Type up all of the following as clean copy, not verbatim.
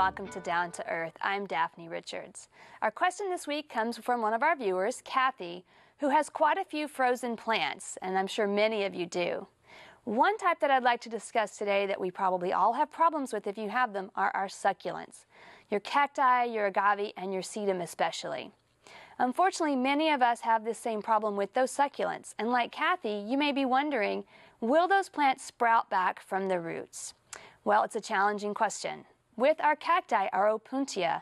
welcome to Down to Earth. I'm Daphne Richards. Our question this week comes from one of our viewers, Kathy, who has quite a few frozen plants, and I'm sure many of you do. One type that I'd like to discuss today that we probably all have problems with if you have them are our succulents. Your cacti, your agave, and your sedum especially. Unfortunately, many of us have this same problem with those succulents, and like Kathy, you may be wondering, will those plants sprout back from the roots? Well, it's a challenging question. With our cacti, our opuntia,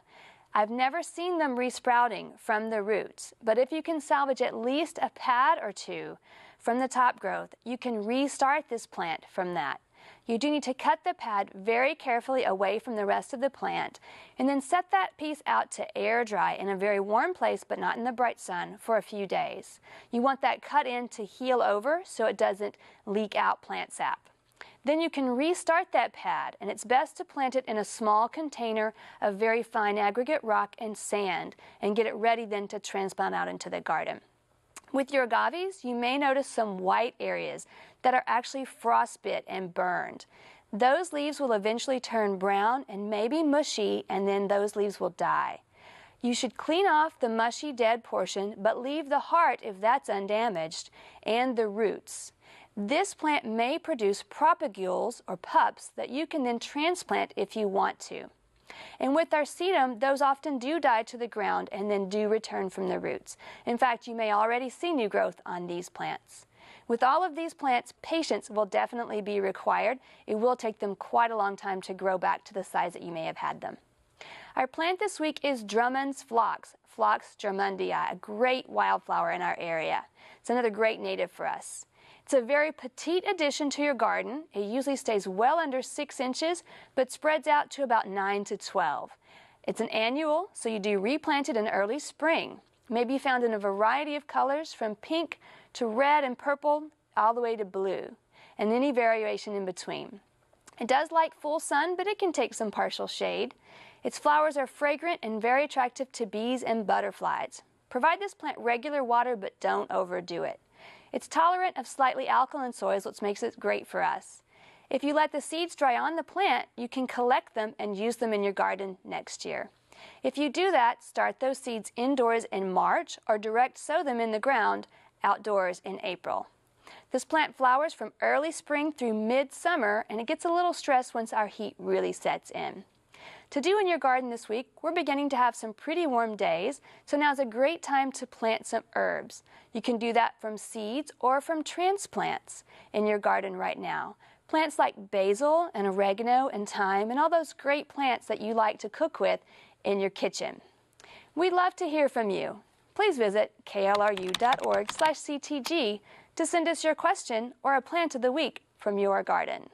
I've never seen them resprouting from the roots, but if you can salvage at least a pad or two from the top growth, you can restart this plant from that. You do need to cut the pad very carefully away from the rest of the plant and then set that piece out to air dry in a very warm place but not in the bright sun for a few days. You want that cut in to heal over so it doesn't leak out plant sap. Then you can restart that pad, and it's best to plant it in a small container of very fine aggregate rock and sand and get it ready then to transplant out into the garden. With your agaves, you may notice some white areas that are actually frostbit and burned. Those leaves will eventually turn brown and maybe mushy, and then those leaves will die. You should clean off the mushy dead portion, but leave the heart if that's undamaged, and the roots. This plant may produce propagules or pups that you can then transplant if you want to. And with our sedum, those often do die to the ground and then do return from the roots. In fact, you may already see new growth on these plants. With all of these plants, patience will definitely be required. It will take them quite a long time to grow back to the size that you may have had them. Our plant this week is Drummond's phlox, Phlox drummondii, a great wildflower in our area. It's another great native for us. It's a very petite addition to your garden. It usually stays well under 6 inches, but spreads out to about 9 to 12. It's an annual, so you do replant it in early spring. It may be found in a variety of colors, from pink to red and purple, all the way to blue, and any variation in between. It does like full sun, but it can take some partial shade. Its flowers are fragrant and very attractive to bees and butterflies. Provide this plant regular water, but don't overdo it. It's tolerant of slightly alkaline soils, which makes it great for us. If you let the seeds dry on the plant, you can collect them and use them in your garden next year. If you do that, start those seeds indoors in March or direct sow them in the ground outdoors in April. This plant flowers from early spring through mid-summer, and it gets a little stressed once our heat really sets in. To do in your garden this week, we're beginning to have some pretty warm days, so now's a great time to plant some herbs. You can do that from seeds or from transplants in your garden right now. Plants like basil and oregano and thyme and all those great plants that you like to cook with in your kitchen. We'd love to hear from you. Please visit klru.org/ctg to send us your question or a plant of the week from your garden.